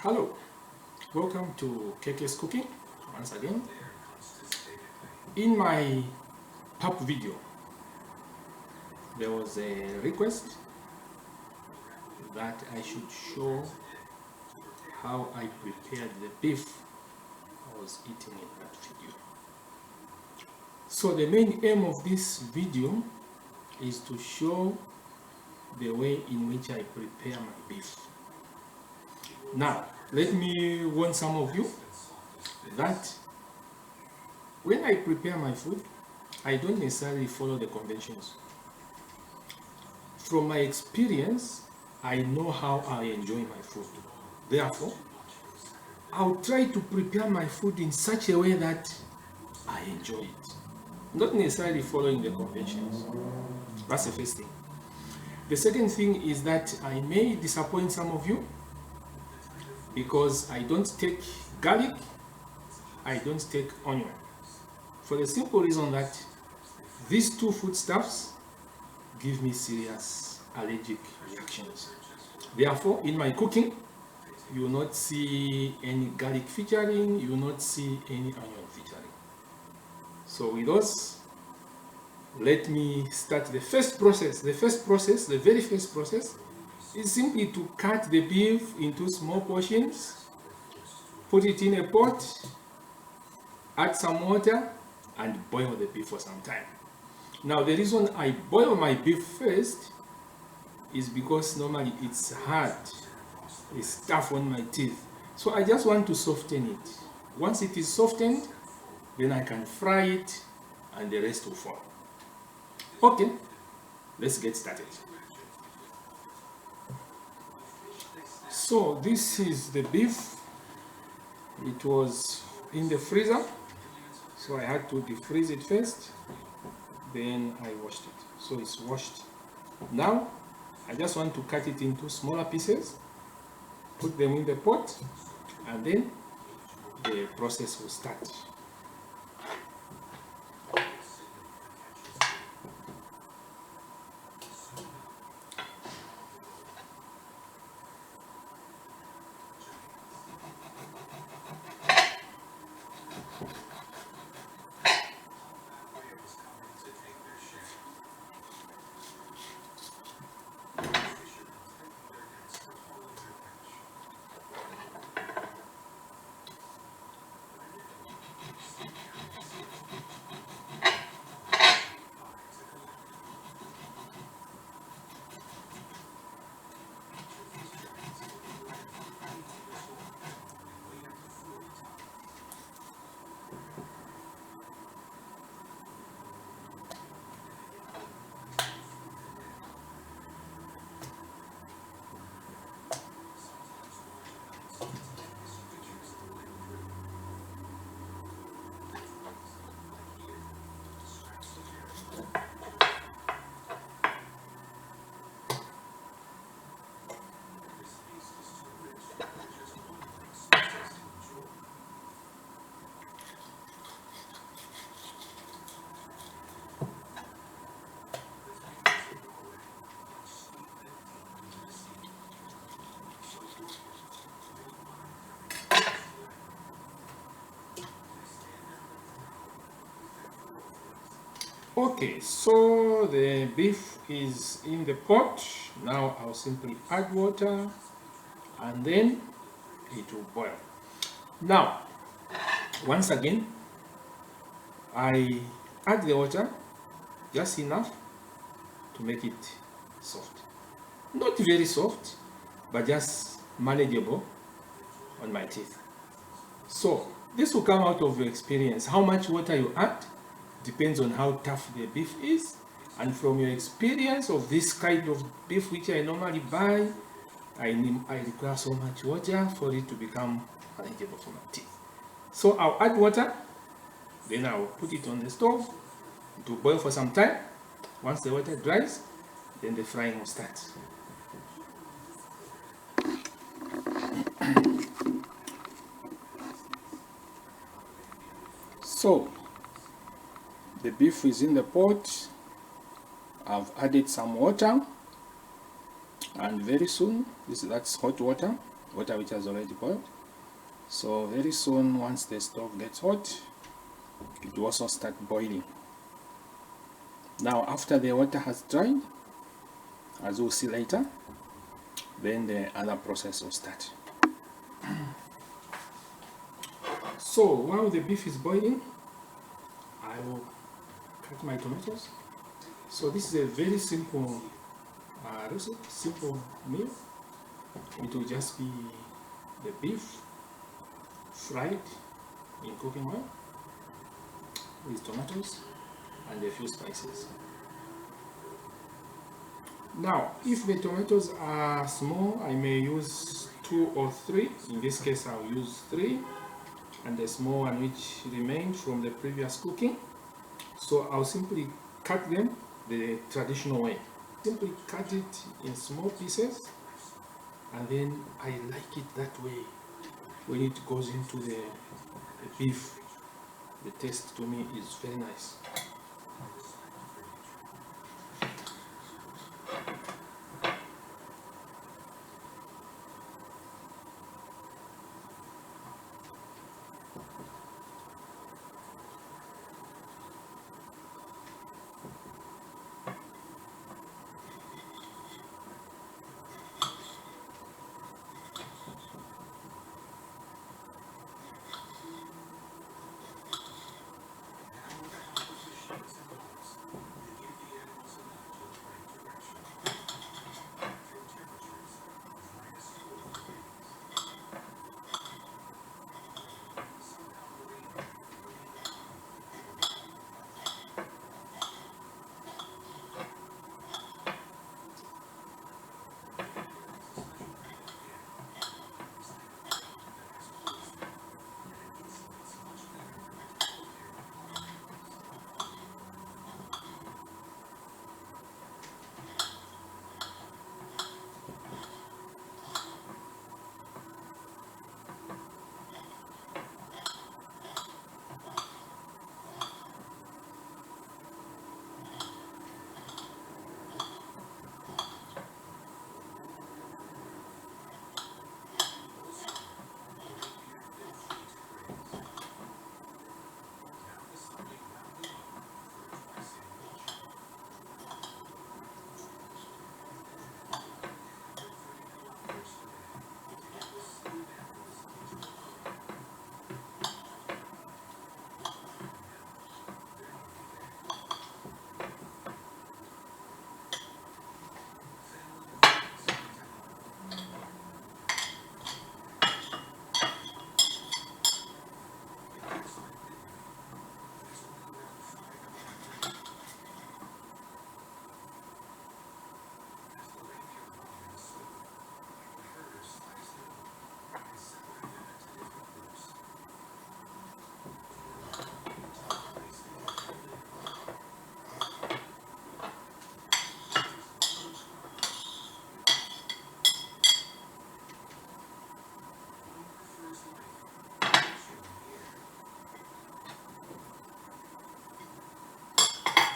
Hello, welcome to KK's Cooking once again. In my pub video, there was a request that I should show how I prepared the beef I was eating in that video. So the main aim of this video is to show the way in which I prepare my beef. Now, let me warn some of you that when I prepare my food, I don't necessarily follow the conventions. From my experience, I know how I enjoy my food. Therefore, I'll try to prepare my food in such a way that I enjoy it, not necessarily following the conventions. That's the first thing. The second thing is that I may disappoint some of you because I don't take garlic, I don't take onion. For the simple reason that these two foodstuffs give me serious allergic reactions. Therefore, in my cooking, you will not see any garlic featuring, you will not see any onion featuring. So with those, let me start the first process. The very first process is simply to cut the beef into small portions, put it in a pot, add some water, and boil the beef for some time. Now, the reason I boil my beef first is because normally it's hard, it's tough on my teeth. So I just want to soften it. Once it is softened, then I can fry it and the rest will follow. Okay, let's get started. So this is the beef. It was in the freezer, so I had to defreeze it first, then I washed it. So it's washed. Now I just want to cut it into smaller pieces, put them in the pot, and then the process will start. Okay, so the beef is in the pot. Now I'll simply add water and then it will boil. Now, once again, I add the water just enough to make it soft. Not very soft, but just manageable on my teeth. So this will come out of your experience. How much water you add depends on how tough the beef is, and from your experience of this kind of beef which I normally buy, I require so much water for it to become manageable for my teeth. So I'll add water, then I'll put it on the stove to boil for some time. Once the water dries, then the frying will start. So the beef is in the pot. I've added some water, and very soon, that's hot water, water which has already boiled. So very soon, once the stove gets hot, it will also start boiling. Now after the water has dried, as we'll see later, then the other process will start. So while the beef is boiling, I will cut my tomatoes. So this is a very simple recipe, simple meal. It will just be the beef fried in cooking oil with tomatoes and a few spices. Now, if the tomatoes are small, I may use 2 or 3. In this case, I'll use 3, and the small one which remained from the previous cooking. So I'll simply cut them the traditional way. Simply cut it in small pieces, and then I like it that way. When it goes into the beef, the taste to me is very nice.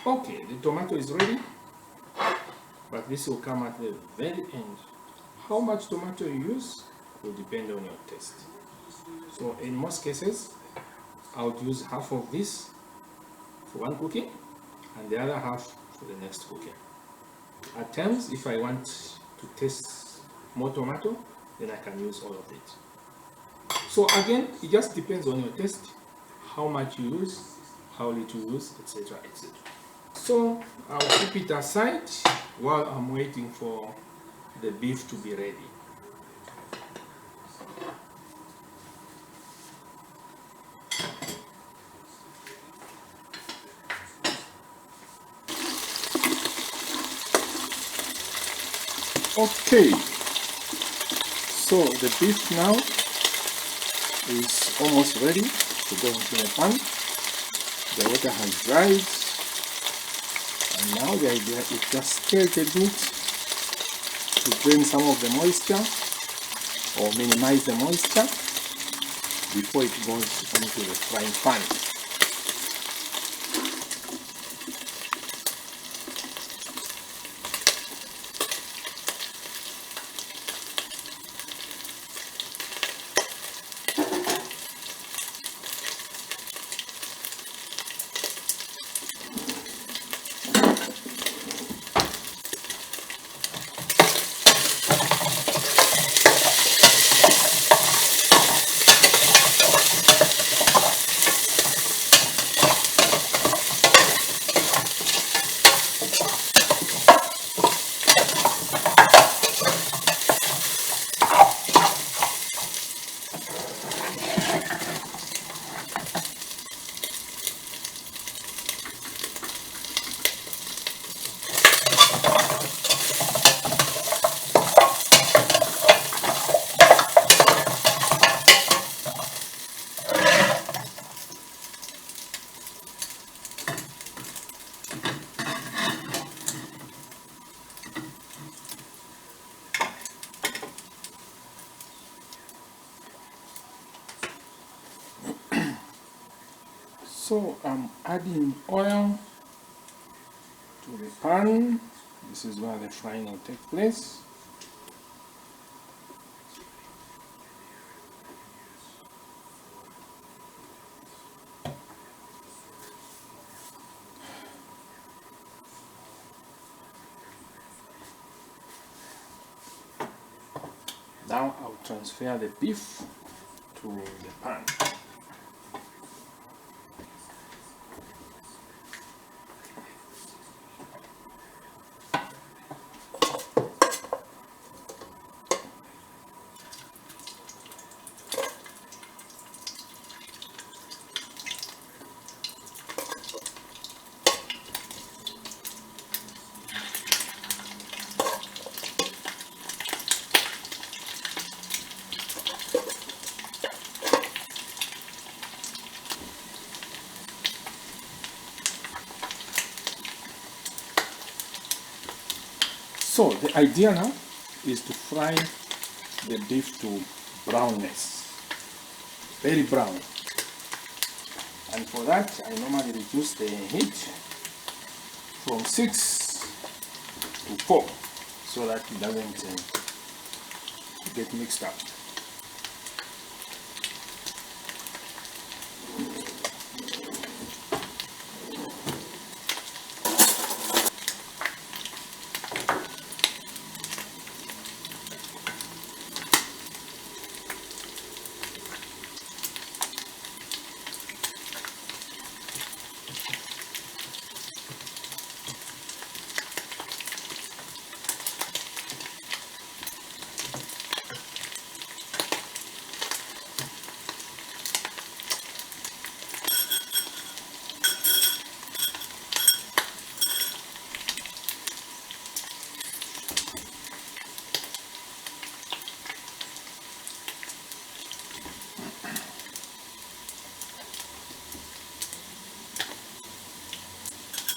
Okay, the tomato is ready, but this will come at the very end. How much tomato you use will depend on your taste. So in most cases, I would use half of this for one cooking and the other half for the next cooking. At times, if I want to taste more tomato, then I can use all of it. So again, it just depends on your taste, how much you use, how little you use, etc. etc. So I'll keep it aside while I'm waiting for the beef to be ready. Okay, so the beef now is almost ready to go into the pan. The water has dried, and now the idea is just stir it a bit to drain some of the moisture or minimize the moisture before it goes into the frying pan. So I'm adding oil to the pan. This is where the frying will take place. Now I'll transfer the beef to the pan. So the idea now is to fry the beef to brownness, very brown. And for that, I normally reduce the heat from 6 to 4 so that it doesn't get mixed up.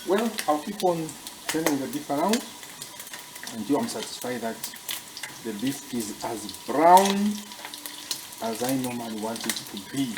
Well, I'll keep on turning the beef around until I'm satisfied that the beef is as brown as I normally want it to be.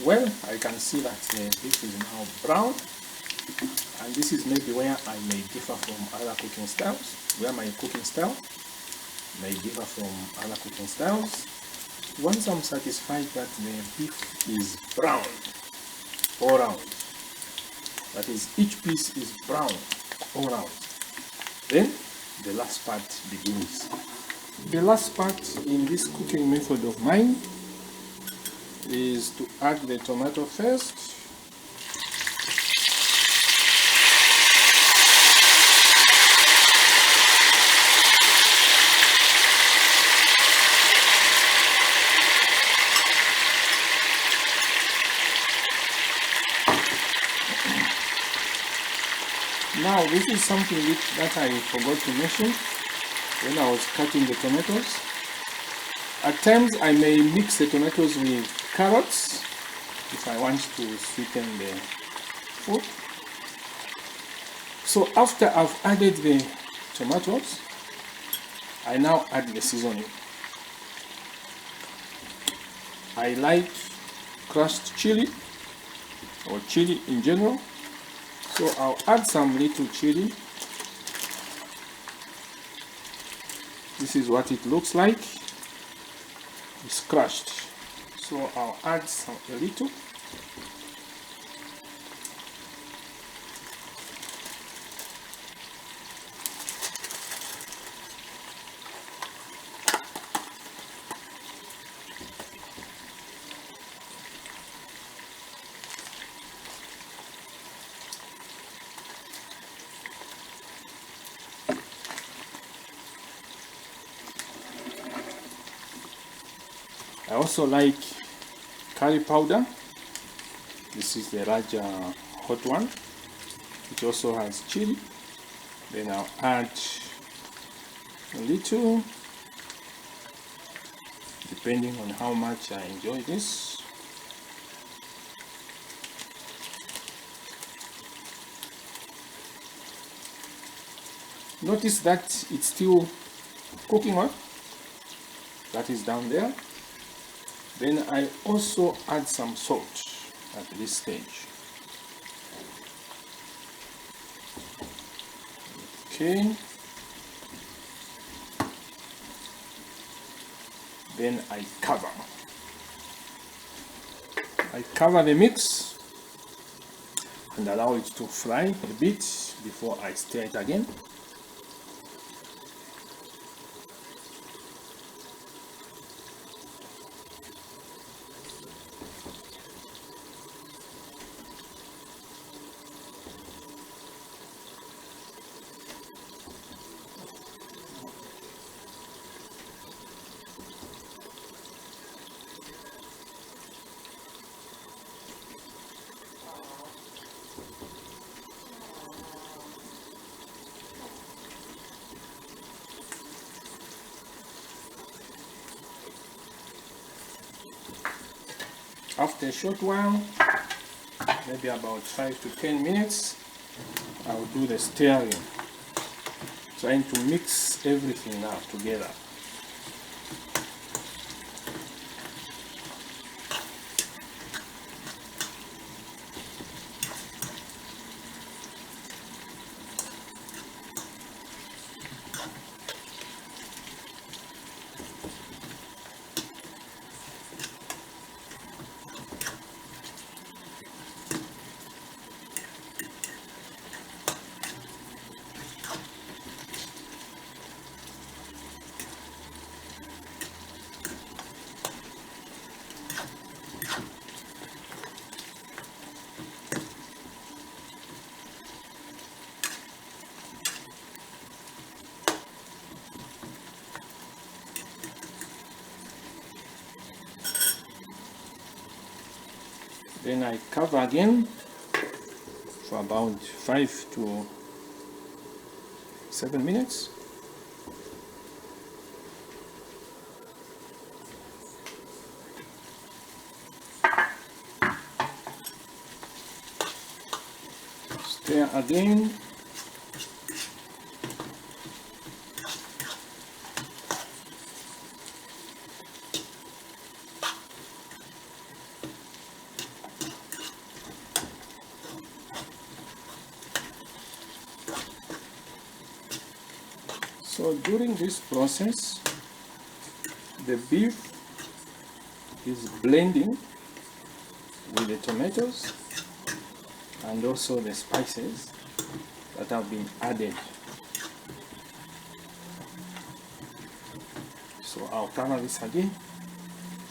Well, I can see that the beef is now brown, and this is maybe where I may differ from other cooking styles, where my cooking style may differ from other cooking styles. Once I'm satisfied that the beef is brown all round, that is, each piece is brown all round, then the last part begins. The last part in this cooking method of mine is to add the tomato first. Now this is something that I forgot to mention when I was cutting the tomatoes. At times I may mix the tomatoes with carrots if I want to sweeten the food. So after I've added the tomatoes, I now add the seasoning. I like crushed chili or chili in general, so I'll add some little chili. This is what it looks like. It's crushed, so I'll add a little. I also like curry powder. This is the larger hot one, which also has chili. Then I'll add a little, depending on how much I enjoy this. Notice that it's still cooking on. That is down there. Then I also add some salt at this stage. Okay. Then I cover. I cover the mix and allow it to fry a bit before I stir it again. After a short while, maybe about 5 to 10 minutes, I will do the stirring, trying to mix everything now together. Then I cover again for about 5 to 7 minutes. Stir again. So during this process, the beef is blending with the tomatoes and also the spices that have been added. So I'll cover this again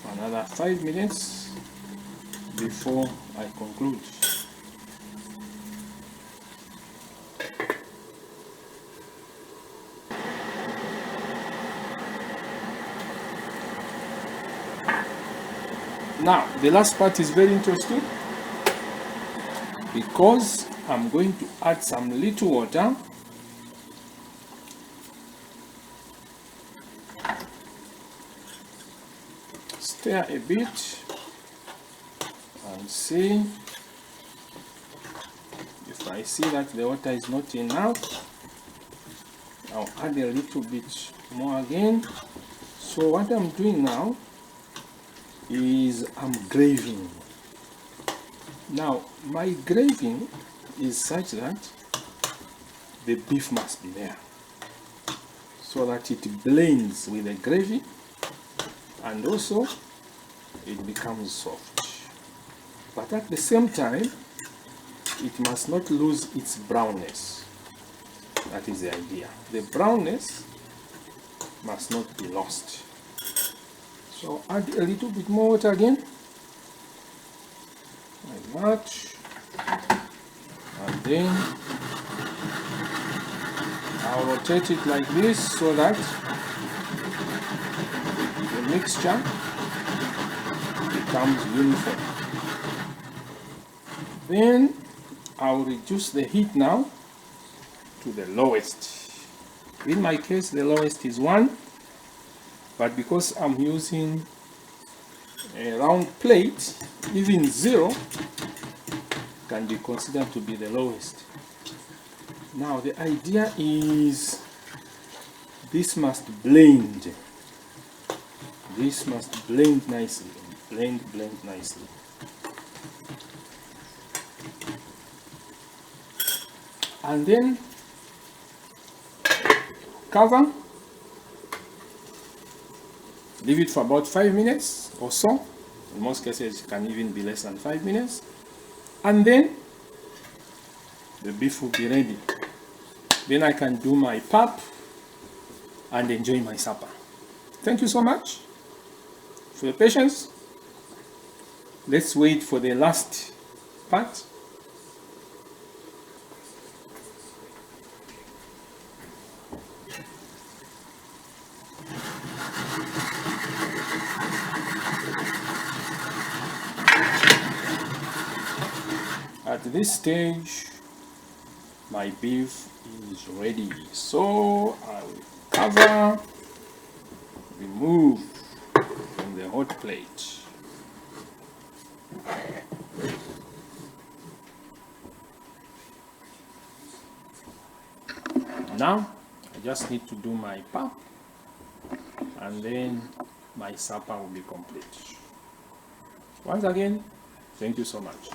for another 5 minutes before I conclude. Now, the last part is very interesting because I'm going to add some little water. Stir a bit and see. If I see that the water is not enough, I'll add a little bit more again. So what I'm doing now is I'm graving. Now my graving is such that the beef must be there, so that it blends with the gravy and also it becomes soft. But at the same time, it must not lose its brownness. That is the idea. The brownness must not be lost. So add a little bit more water again, like that, and then I'll rotate it like this so that the mixture becomes uniform. Then I'll reduce the heat now to the lowest. In my case, the lowest is 1, but because I'm using a round plate, even 0 can be considered to be the lowest. Now the idea is this must blend. This must blend nicely. Blend nicely. And then cover, leave it for about 5 minutes or so. In most cases it can even be less than 5 minutes, and then the beef will be ready. Then I can do my pap and enjoy my supper. Thank you so much for your patience. Let's wait for the last part. At this stage, my beef is ready. So I will cover, remove from the hot plate. Now I just need to do my pap, and then my supper will be complete. Once again, thank you so much.